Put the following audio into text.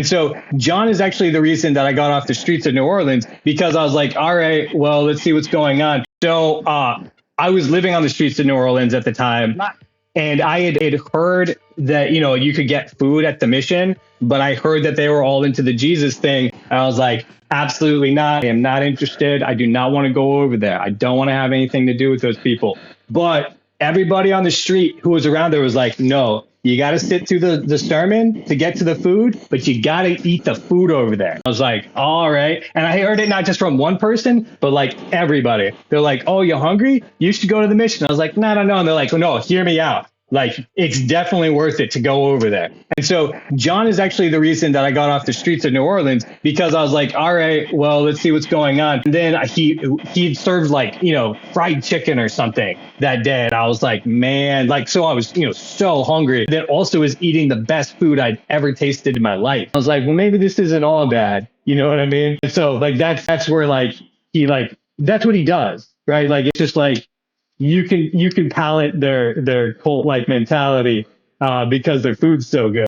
And so John is actually the reason that I got off the streets of New Orleans, because I was like, all right, well, let's see what's going on. So I was living on the streets of New Orleans at the time, and I had heard that, you could get food at the mission, but I heard that they were all into the Jesus thing. And I was like, absolutely not. I am not interested. I do not want to go over there. I don't want to have anything to do with those people. But everybody on the street who was around there was like, no, you got to sit through the sermon to get to the food, but you got to eat the food over there. I was like, all right. And I heard it not just from one person, but like everybody. They're like, oh, you're hungry? You should go to the mission. I was like, no. And they're like, well, no, hear me out. Like, it's definitely worth it to go over there. And so John is actually the reason that I got off the streets of New Orleans, because I was like, all right, well, let's see what's going on. And then he served like, fried chicken or something that day. And I was like, man, like, so I was, so hungry. Then also was eating the best food I'd ever tasted in my life. I was like, well, maybe this isn't all bad. You know what I mean? And so like, that's where like, that's what he does, right? Like, it's just like, you can palate their cult like mentality because their food's so good.